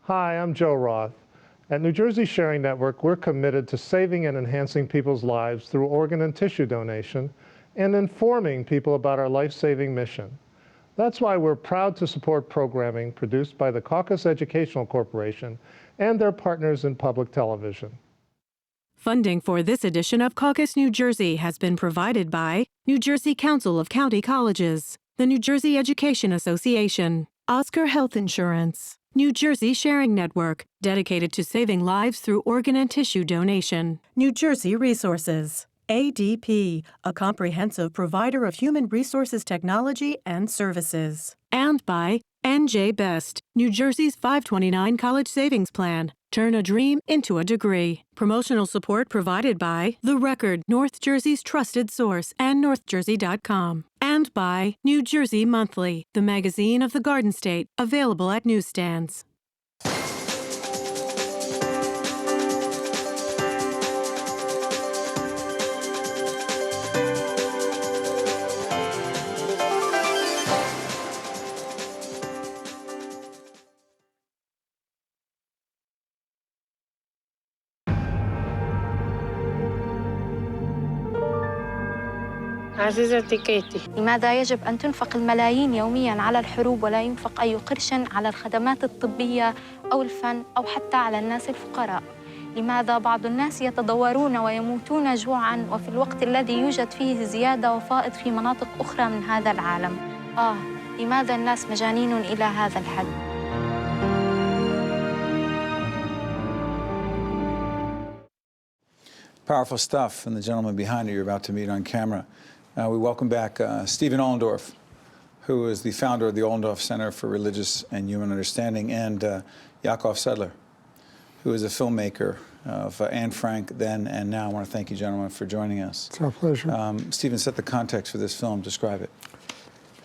Hi, I'm Joe Roth. At New Jersey Sharing Network, we're committed to saving and enhancing people's lives through organ and tissue donation and informing people about our life-saving mission. That's why we're proud to support programming produced by the Caucus Educational Corporation and their partners in public television. Funding for this edition of Caucus New Jersey has been provided by New Jersey Council of County Colleges, the New Jersey Education Association, Oscar Health Insurance, New Jersey Sharing Network, dedicated to saving lives through organ and tissue donation, New Jersey Resources, ADP, a comprehensive provider of human resources technology and services, and by NJ Best, New Jersey's 529 College Savings Plan. Turn a dream into a degree. Promotional support provided by The Record, North Jersey's trusted source, and NorthJersey.com. And by New Jersey Monthly, the magazine of the Garden State, available at newsstands. عزيزتي كيتي، لماذا يجب أن تنفق الملايين يومياً على الحروب ولا ينفق أي قرش على الخدمات الطبية أو الفن أو حتى على الناس الفقراء؟ لماذا بعض الناس يتضورون ويموتون جوعاً وفي الوقت الذي يوجد فيه زيادة وفائض في مناطق أخرى من هذا العالم؟ لماذا الناس مجانين إلى هذا الحد؟ Powerful stuff, and the gentleman behind you you're about to meet on camera. We welcome back Stephen Ollendorff, who is the founder of the Ollendorf Center for Religious and Human Understanding, and Jakov Sedlar, who is a filmmaker of Anne Frank then and now. I want to thank you, gentlemen, for joining us. It's our pleasure. Stephen, set the context for this film. Describe it.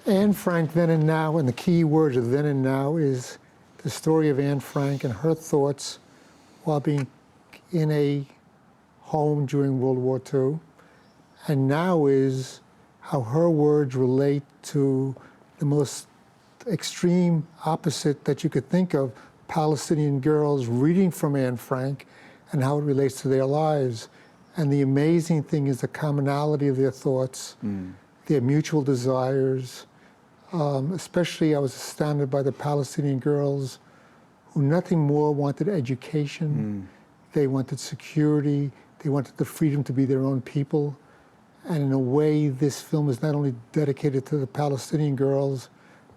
Anne Frank, Then and Now, and the key words of Then and Now is the story of Anne Frank and her thoughts while being in a home during World War II, and now is how her words relate to the most extreme opposite that you could think of, Palestinian girls reading from Anne Frank and how it relates to their lives. And the amazing thing is the commonality of their thoughts, their mutual desires. Especially I was astounded by the Palestinian girls who nothing more wanted education. They wanted security. They wanted the freedom to be their own people. And in a way, this film is not only dedicated to the Palestinian girls,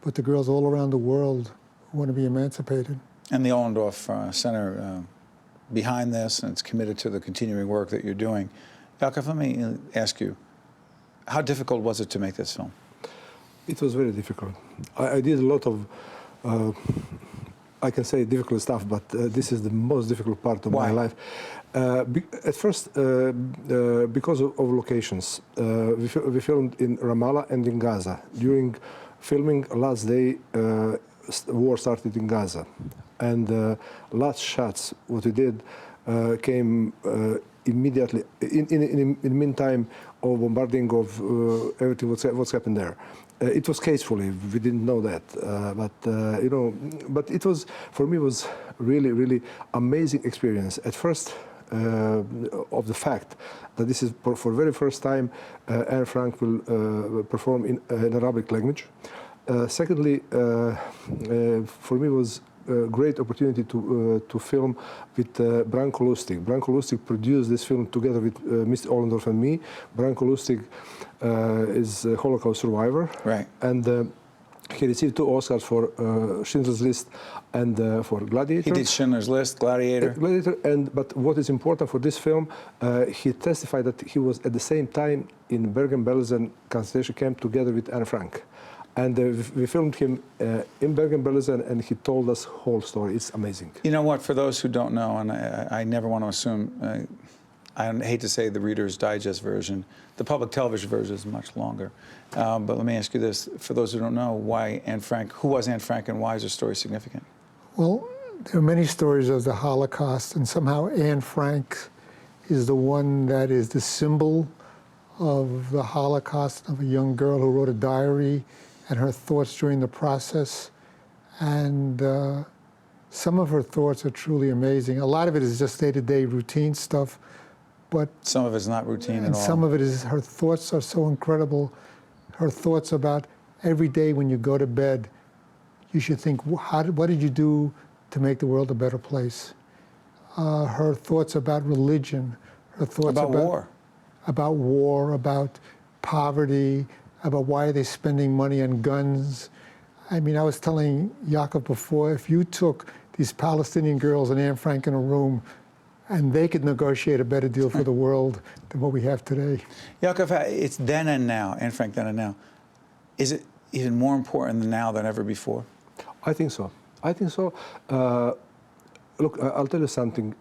but the girls all around the world who want to be emancipated. And the Ollendorf Center behind this, and it's committed to the continuing work that you're doing. Jakov, let me ask you, how difficult was it to make this film? It was very difficult. I did a lot of, I can say difficult stuff, but this is the most difficult part of my life. At first, because of locations, we filmed in Ramallah and in Gaza. During filming last day, war started in Gaza. And last shots, what we did, came immediately, in the meantime of bombarding of everything what's happened there. It was casually, we didn't know that, you know, but it was, for me, was really, really amazing experience. At first, of the fact that this is for the very first time Anne Frank will perform in Arabic language. Secondly, for me was a great opportunity to film with Branko Lustig. Branko Lustig produced this film together with Mr. Ollendorff and me. Branko Lustig is a Holocaust survivor. Right. And he received 2 Oscars for Schindler's List and for Gladiator. He did Schindler's List, Gladiator. But what is important for this film, he testified that he was at the same time in Bergen-Belsen concentration camp together with Anne Frank. And we filmed him in Bergen-Belsen, and he told us whole story. It's amazing. You know what, for those who don't know, and I never want to assume, I hate to say the Reader's Digest version, the public television version is much longer. But let me ask you this, for those who don't know, why Anne Frank, who was Anne Frank and why is her story significant? Well, there are many stories of the Holocaust, and somehow Anne Frank is the one that is the symbol of the Holocaust, of a young girl who wrote a diary and her thoughts during the process. And Some of her thoughts are truly amazing. A lot of it is just day-to-day routine stuff, but Some of it's not routine at all. some of it is, her thoughts are so incredible. Her thoughts about every day when you go to bed, you should think, what did you do to make the world a better place? Her thoughts about religion, her thoughts About war. About war, about poverty, about why are they spending money on guns. I mean, I was telling Jakov before, if you took these Palestinian girls and Anne Frank in a room, and they could negotiate a better deal for the world than what we have today. Jakov, it's then and now, Anne Frank, then and now. Is it even more important now than ever before? I think so. I think so. Look, I'll tell you something.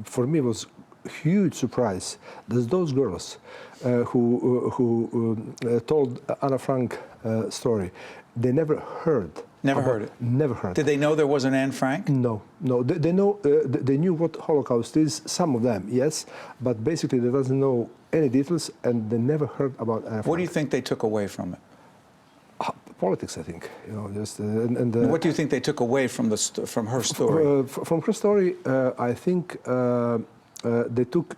For me, it was a huge surprise that those girls who told Anna Frank story, they never heard. Never heard it? Never heard. Did they know there was an Anne Frank? No, no. They know. They knew what Holocaust is. Some of them, yes, but basically they doesn't know any details, and they never heard about Anne Frank. What do you think they took away from it? Politics, I think. You know, just What do you think they took away from from her story? From her story, I think they took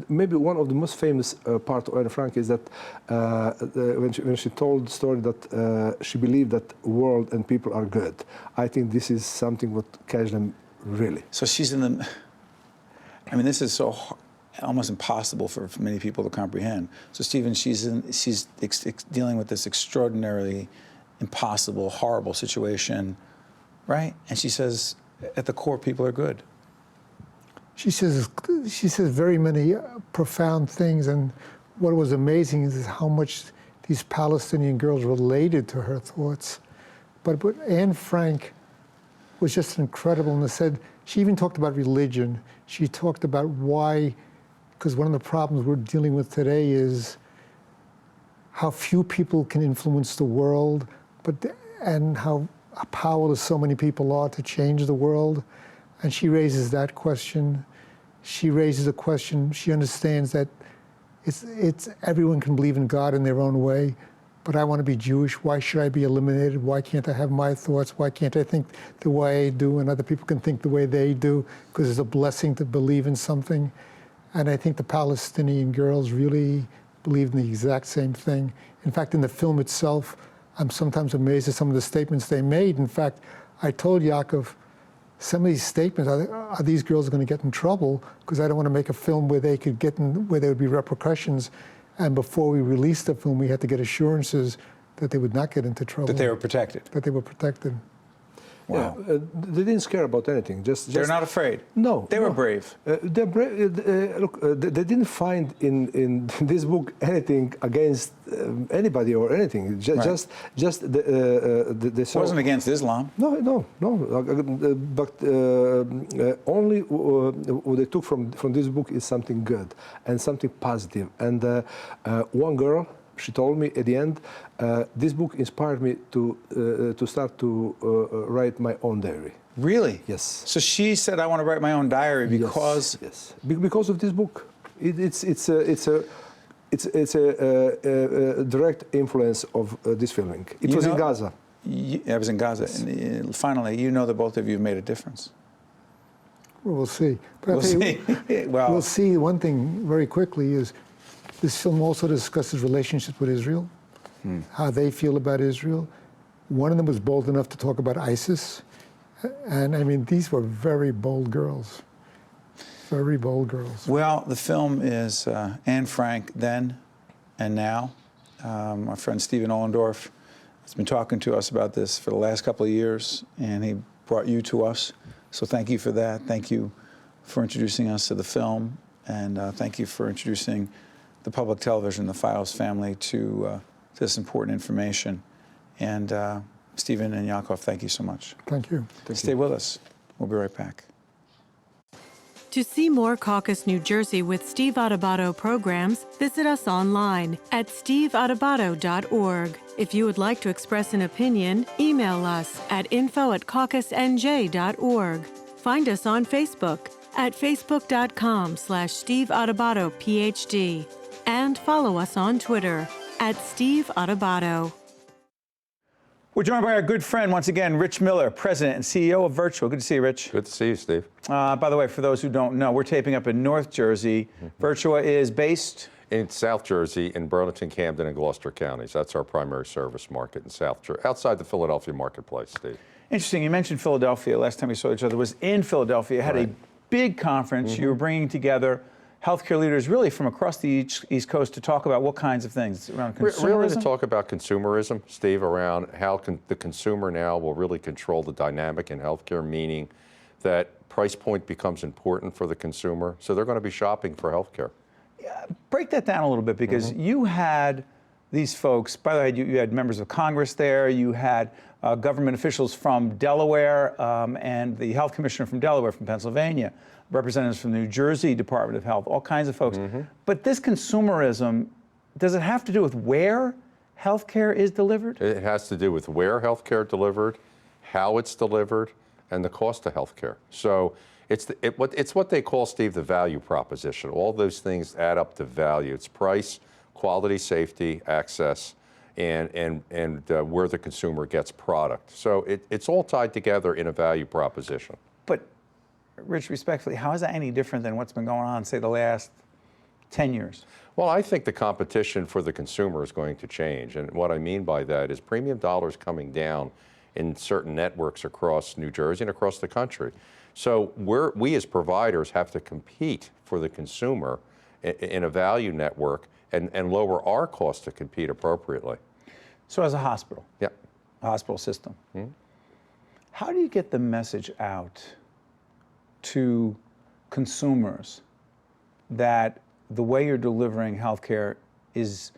maybe one of the most famous part of Anne Frank is that when she told the story that she believed that world and people are good. I think this is something what catch them really. So she's in the. I mean, this is so almost impossible for many people to comprehend. So Stephen, she's dealing with this extraordinarily impossible, horrible situation, right? And she says, at the core, people are good. She says very many profound things, and what was amazing is how much these Palestinian girls related to her thoughts. But Anne Frank was just incredible, and said she even talked about religion. She talked about why, because one of the problems we're dealing with today is how few people can influence the world, and how powerless so many people are to change the world. And she raises that question. She raises a question. She understands that it's everyone can believe in God in their own way, but I want to be Jewish. Why should I be eliminated? Why can't I have my thoughts? Why can't I think the way I do and other people can think the way they do? Because it's a blessing to believe in something. And I think the Palestinian girls really believed in the exact same thing. In fact, in the film itself, I'm sometimes amazed at some of the statements they made. In fact, I told Jakov, some of these statements, are these girls going to get in trouble? Because I don't want to make a film where they could where there would be repercussions. And before we released the film, we had to get assurances that they would not get into trouble. That they were protected. That they were protected. Wow. Yeah, they didn't scare about anything. They're not afraid. No. They were brave. They're brave. Look, they didn't find in this book anything against anybody or anything. Right. Just they saw. It wasn't against Islam. No. But only what they took from this book is something good and something positive. And one girl, she told me at the end, this book inspired me to start to write my own diary. Really? Yes. So she said, "I want to write my own diary because." Yes. Because of this book, it's a direct influence of this filming. It was in Gaza. I was in Gaza. And finally, you know that both of you have made a difference. Well, we'll see. But We'll see. Well, we'll see. One thing very quickly is this film also discusses relationships with Israel, how they feel about Israel. One of them was bold enough to talk about ISIS. And I mean, these were very bold girls. Very bold girls. Well, the film is Anne Frank then and now. Our friend Stephen Ollendorff has been talking to us about this for the last couple of years, and he brought you to us. So thank you for that. Thank you for introducing us to the film, and thank you for introducing the public television, the Files family, to this important information. And Stephen and Jakov, thank you so much. Thank you. Stay with us. We'll be right back. To see more Caucus New Jersey with Steve Adubato programs, visit us online at steveadubato.org. If you would like to express an opinion, email us at info@caucusnj.org. Find us on Facebook at facebook.com/Steve Adubato PhD. And follow us on Twitter at Steve Adubato. We're joined by our good friend, once again, Rich Miller, President and CEO of Virtua. Good to see you, Rich. Good to see you, Steve. By the way, for those who don't know, we're taping up in North Jersey. Virtua is based In South Jersey, in Burlington, Camden, and Gloucester counties. That's our primary service market in South Jersey, outside the Philadelphia marketplace, Steve. Interesting. You mentioned Philadelphia. Last time we saw each other was in Philadelphia. Had a big conference. You were bringing together healthcare leaders really from across the East Coast to talk about what kinds of things around consumerism? Really to talk about consumerism, Steve, around how the consumer now will really control the dynamic in healthcare, meaning that price point becomes important for the consumer. So they're going to be shopping for healthcare. Break that down a little bit, because you had these folks, by the way, you had members of Congress there, you had government officials from Delaware and the health commissioner from Delaware, from Pennsylvania, representatives from the New Jersey Department of Health, all kinds of folks. But this consumerism, does it have to do with where healthcare is delivered? It has to do with where healthcare is delivered, how it's delivered, and the cost of healthcare. So it's what they call, Steve, the value proposition. All those things add up to value. It's price, quality, safety, access, and where the consumer gets product. So it's all tied together in a value proposition. But, Rich, respectfully, how is that any different than what's been going on, say, the last 10 years? Well, I think the competition for the consumer is going to change. And what I mean by that is premium dollars coming down in certain networks across New Jersey and across the country. So we as providers have to compete for the consumer in a value network and lower our cost to compete appropriately. So as a hospital, a hospital system, how do you get the message out to consumers that the way you're delivering healthcare is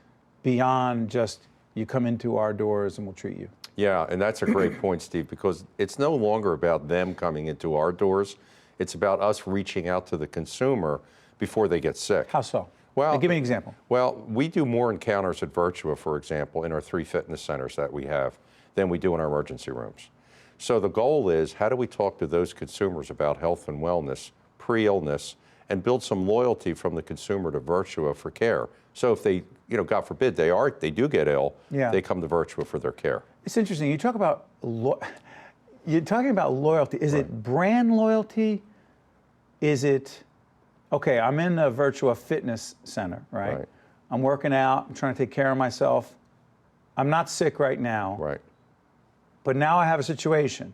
beyond just you come into our doors and we'll treat you? Yeah, and that's a great point, Steve, because it's no longer about them coming into our doors. It's about us reaching out to the consumer before they get sick. How so? Well, give me an example. Well, we do more encounters at Virtua, for example, in our 3 fitness centers that we have than we do in our emergency rooms. So the goal is, how do we talk to those consumers about health and wellness, pre-illness, and build some loyalty from the consumer to Virtua for care? So if they, God forbid, they do get ill, they come to Virtua for their care. It's interesting. You talk about you're talking about loyalty. Is it brand loyalty? Is it, okay, I'm in a Virtua fitness center, right? I'm working out. I'm trying to take care of myself. I'm not sick right now. Right. But now I have a situation.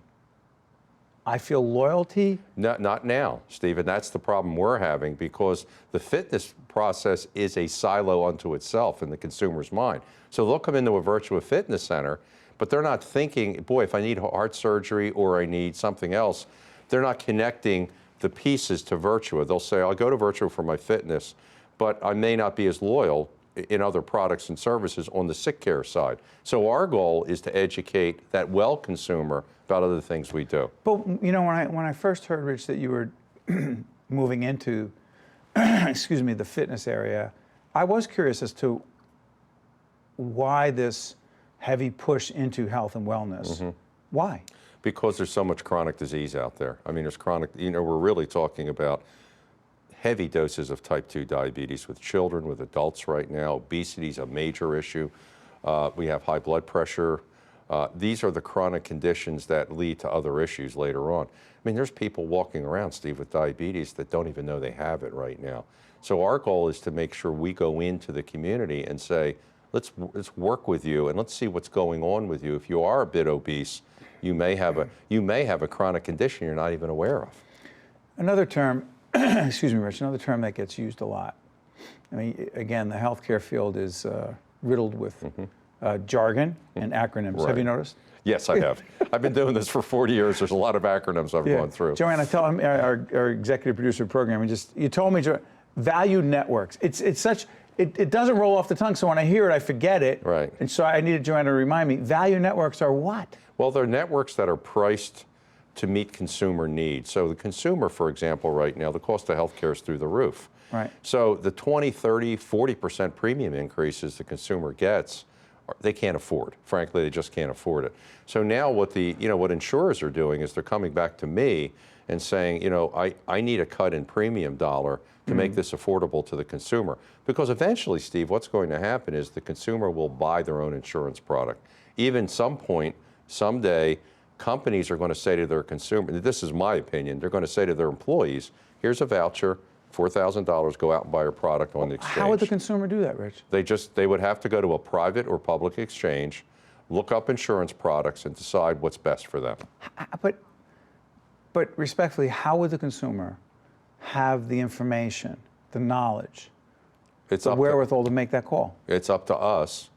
I feel loyalty. Not now, Stephen. That's the problem we're having, because the fitness process is a silo unto itself in the consumer's mind. So they'll come into a Virtua fitness center, but they're not thinking, boy, if I need heart surgery or I need something else, they're not connecting the pieces to Virtua. They'll say, I'll go to Virtua for my fitness, but I may not be as loyal in other products and services on the sick care side. So our goal is to educate that well consumer about other things we do. But when I first heard, Rich, that you were moving into, excuse me, the fitness area, I was curious as to why this heavy push into health and wellness. Why? Because there's so much chronic disease out there. I mean, there's chronic, we're really talking about heavy doses of type 2 diabetes with children, with adults right now. Obesity is a major issue. We have high blood pressure. These are the chronic conditions that lead to other issues later on. I mean, there's people walking around, Steve, with diabetes that don't even know they have it right now. So our goal is to make sure we go into the community and say, let's work with you and let's see what's going on with you. If you are a bit obese, you may have a chronic condition you're not even aware of. Another term, excuse me, Rich, another term that gets used a lot. I mean, again, the healthcare field is riddled with jargon and acronyms. Right. Have you noticed? Yes, I have. I've been doing this for 40 years. There's a lot of acronyms I've gone through. Joanne, I tell him, our executive producer of programming, you told me, value networks. It doesn't roll off the tongue, so when I hear it, I forget it. Right. And so I needed Joanne to remind me, value networks are what? Well, they're networks that are priced to meet consumer needs. So the consumer, for example, right now, the cost of healthcare is through the roof. Right. So the 20, 30, 40% premium increases the consumer gets, they can't afford. Frankly, they just can't afford it. So now what insurers are doing is they're coming back to me and saying, I need a cut in premium dollar to make this affordable to the consumer. Because eventually, Steve, what's going to happen is the consumer will buy their own insurance product. Even some point, Someday, companies are going to say to their consumer, this is my opinion, they're going to say to their employees, here's a voucher, $4,000, go out and buy your product on the exchange. How would the consumer do that, Rich? They would have to go to a private or public exchange, look up insurance products, and decide what's best for them. But respectfully, how would the consumer have the information, the knowledge, the wherewithal to make that call? It's up to us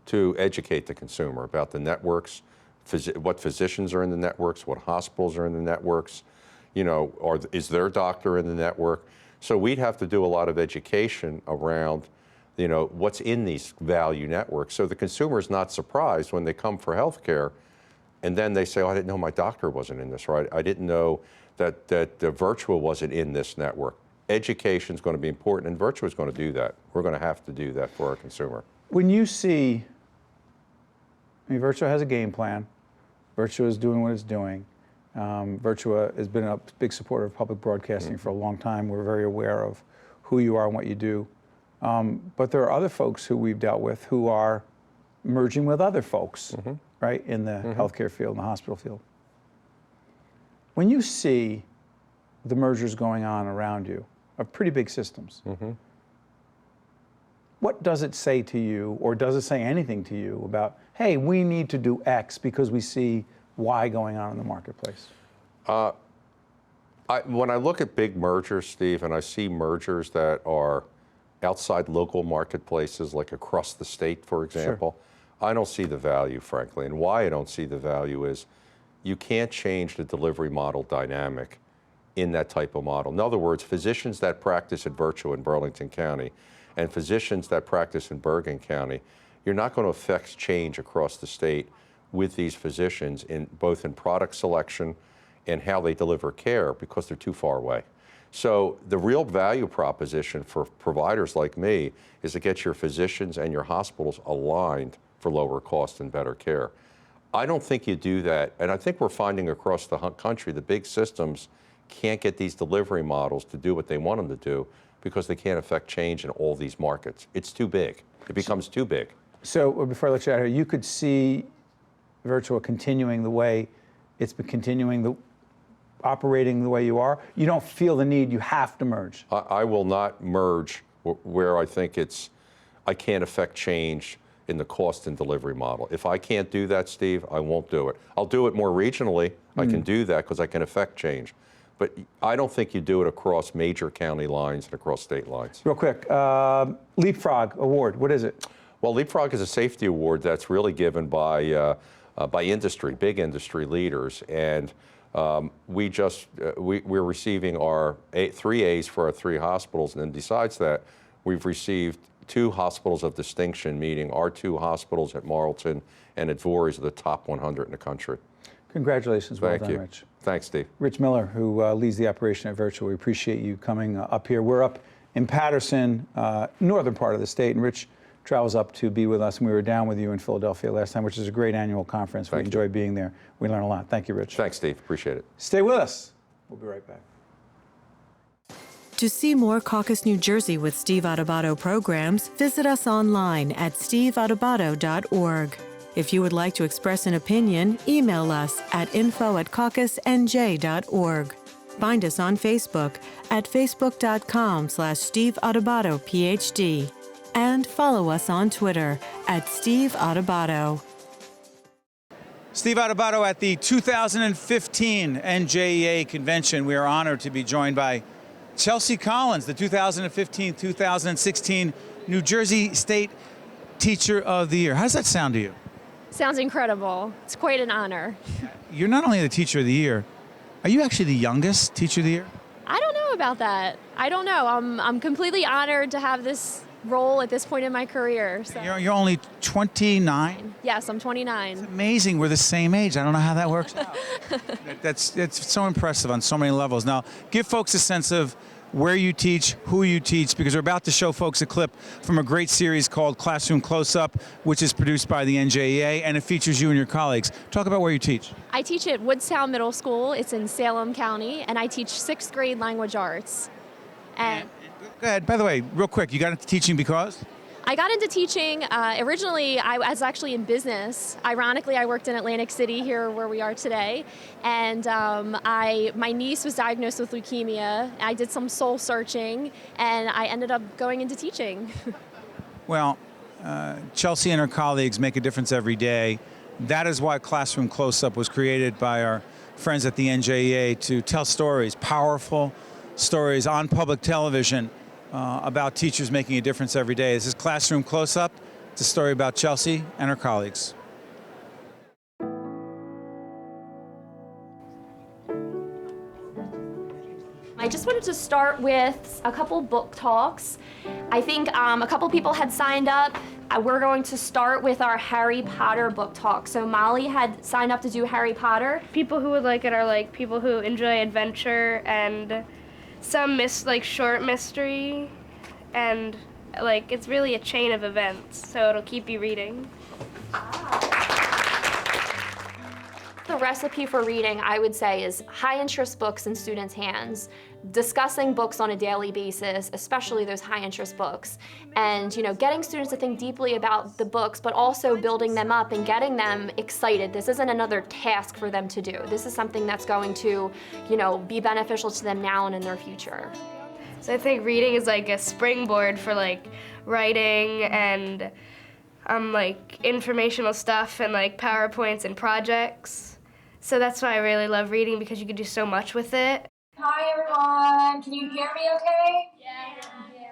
to educate the consumer about the networks, what physicians are in the networks, what hospitals are in the networks, you know, or is their doctor in the network? So we'd have to do a lot of education around, you know, what's in these value networks. So the consumer is not surprised when they come for health care and then they say, oh, I didn't know my doctor wasn't in this, right? I didn't know that the Virtua wasn't in this network. Education is going to be important, and Virtua is going to do that. We're going to have to do that for our consumer. When you see, I mean, Virtua has a game plan. Virtua is doing what it's doing. Virtua has been a big supporter of public broadcasting for a long time. We're very aware of who you are and what you do. But there are other folks who we've dealt with who are merging with other folks, right, in the healthcare field, in the hospital field. When you see the mergers going on around you of pretty big systems, what does it say to you, or does it say anything to you about, hey, we need to do X because we see Y going on in the marketplace? When I look at big mergers, Steve, and I see mergers that are outside local marketplaces, like across the state, for example, I don't see the value, frankly. And why I don't see the value is you can't change the delivery model dynamic in that type of model. In other words, physicians that practice at Virtua in Burlington County and physicians that practice in Bergen County, you're not going to affect change across the state with these physicians, both in product selection and how they deliver care, because they're too far away. So the real value proposition for providers like me is to get your physicians and your hospitals aligned for lower cost and better care. I don't think you do that, and I think we're finding across the country the big systems can't get these delivery models to do what they want them to do because they can't affect change in all these markets. It's too big. It becomes too big. So before I let you out here, you could see Virtua continuing the way it's been continuing, operating the way you are. You don't feel the need, you have to merge. I will not merge where I think I can't affect change in the cost and delivery model. If I can't do that, Steve, I won't do it. I'll do it more regionally. I can do that because I can affect change. But I don't think you do it across major county lines and across state lines. Real quick, Leapfrog Award, what is it? Well, Leapfrog is a safety award that's really given by industry, big industry leaders. And we're receiving our 3 A's for our 3 hospitals. And then besides that, we've received 2 hospitals of distinction, meaning our 2 hospitals at Marlton and at Voorhees are the top 100 in the country. Congratulations, well done, Thank you. Rich. Thanks, Steve. Rich Miller, who leads the operation at Virtua. We appreciate you coming up here. We're up in Patterson, northern part of the state, and Rich travels up to be with us, and we were down with you in Philadelphia last time, which is a great annual conference. We enjoy being there. We learn a lot. Thank you, Rich. Thanks, Steve. Appreciate it. Stay with us. We'll be right back. To see more Caucus New Jersey with Steve Adubato programs, visit us online at steveadubato.org. If you would like to express an opinion, email us at info@caucusnj.org. Find us on Facebook at facebook.com/Steve Adubato, PhD. And follow us on Twitter at Steve Adubato. Steve Adubato at the 2015 NJEA Convention. We are honored to be joined by Chelsea Collins, the 2015-2016 New Jersey State Teacher of the Year. How does that sound to you? Sounds incredible. It's quite an honor. You're not only the Teacher of the Year, are you actually the youngest Teacher of the Year? I don't know about that. I don't know. I'm completely honored to have this role at this point in my career. So. You're only 29? Yes, I'm 29. It's amazing. We're the same age. I don't know how that works out. It's so impressive on so many levels. Now, give folks a sense of where you teach, who you teach, because we're about to show folks a clip from a great series called Classroom Close-Up, which is produced by the NJEA, and it features you and your colleagues. Talk about where you teach. I teach at Woodstown Middle School. It's in Salem County, and I teach 6th grade language arts. And go ahead. By the way, real quick, you got into teaching because? I got into teaching, originally I was actually in business. Ironically, I worked in Atlantic City here where we are today. And my niece was diagnosed with leukemia. I did some soul searching and I ended up going into teaching. Well, Chelsea and her colleagues make a difference every day. That is why Classroom Close-Up was created by our friends at the NJEA to tell stories, powerful stories on public television about teachers making a difference every day. This is Classroom Close-Up. It's a story about Chelsea and her colleagues. I just wanted to start with a couple book talks. I think a couple people had signed up. We're going to start with our Harry Potter book talk. So Molly had signed up to do Harry Potter. People who would like it are like people who enjoy adventure and some short mystery, and like it's really a chain of events, so it'll keep you reading. The recipe for reading, I would say, is high interest books in students' hands, discussing books on a daily basis, especially those high interest books, and getting students to think deeply about the books, but also building them up and getting them excited. This isn't another task for them to do. This is something that's going to, be beneficial to them now and in their future. So I think reading is like a springboard for like writing and like informational stuff and like PowerPoints and projects. So that's why I really love reading, because you can do so much with it. Hi everyone, can you hear me okay?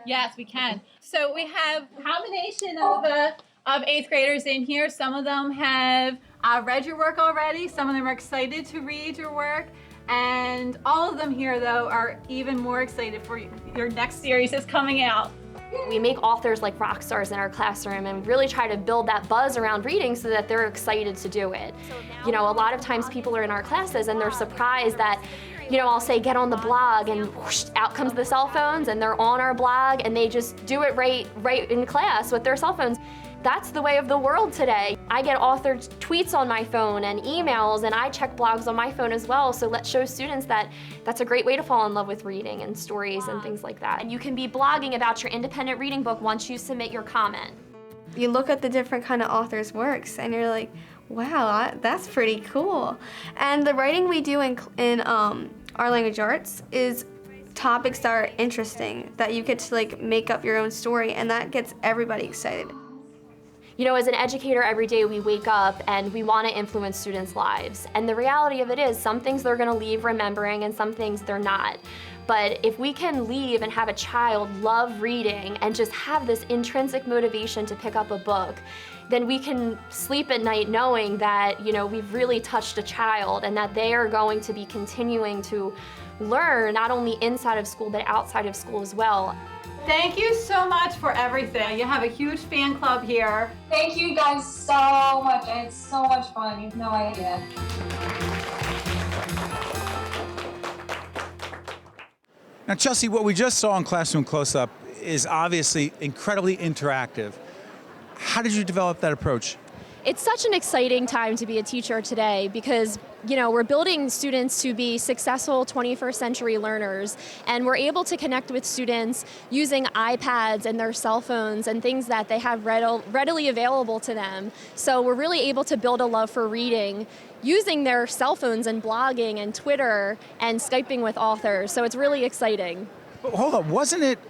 Yes, we can. So we have a combination of 8th graders in here. Some of them have read your work already. Some of them are excited to read your work. And all of them here, though, are even more excited for your next series that's coming out. We make authors like rock stars in our classroom and really try to build that buzz around reading so that they're excited to do it. A lot of times people are in our classes and they're surprised that I'll say get on the blog and whoosh, out comes the cell phones and they're on our blog and they just do it right in class with their cell phones. That's the way of the world today. I get authored tweets on my phone and emails, and I check blogs on my phone as well, so let's show students that that's a great way to fall in love with reading and stories and things like that. And you can be blogging about your independent reading book once you submit your comment. You look at the different kind of authors' works and you're like, wow, that's pretty cool. And the writing we do in our language arts is topics that are interesting, that you get to like make up your own story, and that gets everybody excited. As an educator, every day we wake up and we want to influence students' lives. And the reality of it is some things they're going to leave remembering and some things they're not. But if we can leave and have a child love reading and just have this intrinsic motivation to pick up a book, then we can sleep at night knowing that, we've really touched a child and that they are going to be continuing to learn not only inside of school but outside of school as well. Thank you so much for everything. You have a huge fan club here. Thank you guys so much. It's so much fun. You have no idea. Now, Chelsea, what we just saw in Classroom Close-Up is obviously incredibly interactive. How did you develop that approach? It's such an exciting time to be a teacher today because, we're building students to be successful 21st century learners, and we're able to connect with students using iPads and their cell phones and things that they have readily available to them. So we're really able to build a love for reading using their cell phones and blogging and Twitter and Skyping with authors. So it's really exciting. But hold on, wasn't it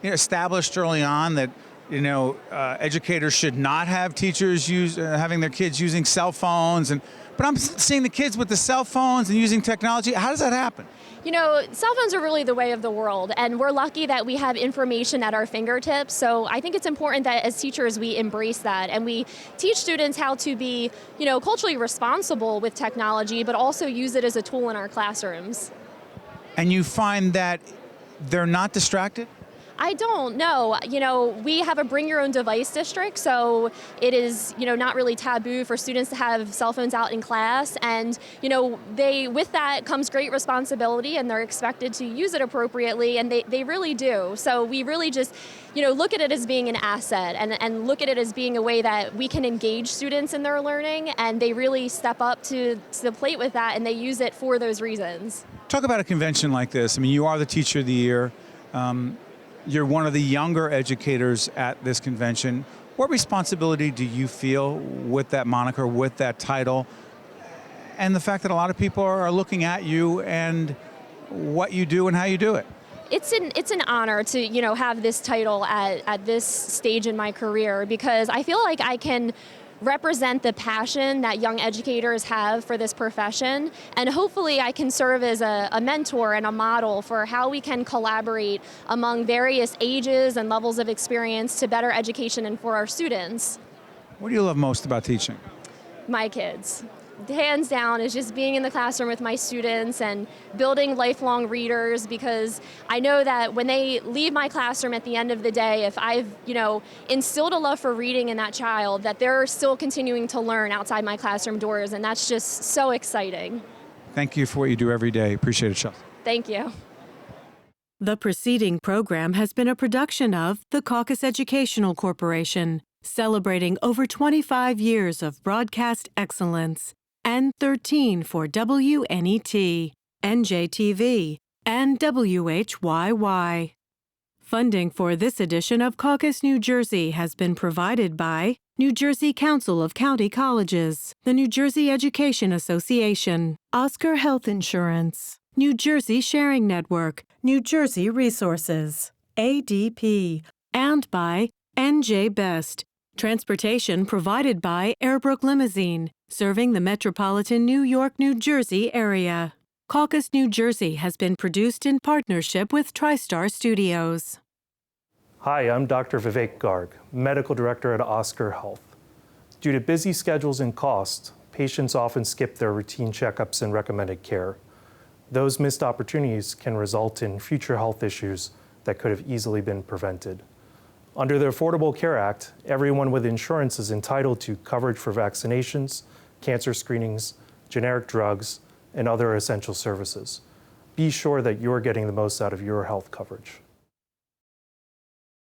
established early on that educators should not have teachers having their kids using cell phones, but I'm seeing the kids with the cell phones and using technology. How does that happen? Cell phones are really the way of the world, and we're lucky that we have information at our fingertips. So I think it's important that as teachers we embrace that and we teach students how to be, culturally responsible with technology, but also use it as a tool in our classrooms. And you find that they're not distracted? I don't know. We have a bring your own device district, so it is, not really taboo for students to have cell phones out in class. And, with that comes great responsibility, and they're expected to use it appropriately, and they really do. So we really just, look at it as being an asset and look at it as being a way that we can engage students in their learning, and they really step up to the plate with that, and they use it for those reasons. Talk about a convention like this. I mean, you are the Teacher of the Year. You're one of the younger educators at this convention. What responsibility do you feel with that moniker, with that title, and the fact that a lot of people are looking at you and what you do and how you do it? It's an honor to have this title at this stage in my career, because I feel like I can represent the passion that young educators have for this profession, and hopefully I can serve as a mentor and a model for how we can collaborate among various ages and levels of experience to better education and for our students. What do you love most about teaching? My kids. Hands down is just being in the classroom with my students and building lifelong readers, because I know that when they leave my classroom at the end of the day, if I've instilled a love for reading in that child, that they're still continuing to learn outside my classroom doors, and that's just so exciting. Thank you for what you do every day. Appreciate it, Chelsea. Thank you. The preceding program has been a production of the Caucus Educational Corporation, celebrating over 25 years of broadcast excellence. N13 for WNET, NJTV, and WHYY. Funding for this edition of Caucus New Jersey has been provided by New Jersey Council of County Colleges, the New Jersey Education Association, Oscar Health Insurance, New Jersey Sharing Network, New Jersey Resources, ADP, and by NJ Best. Transportation provided by Airbrook Limousine, serving the metropolitan New York, New Jersey area. Caucus New Jersey has been produced in partnership with TriStar Studios. Hi, I'm Dr. Vivek Garg, Medical Director at Oscar Health. Due to busy schedules and costs, patients often skip their routine checkups and recommended care. Those missed opportunities can result in future health issues that could have easily been prevented. Under the Affordable Care Act, everyone with insurance is entitled to coverage for vaccinations, cancer screenings, generic drugs, and other essential services. Be sure that you're getting the most out of your health coverage.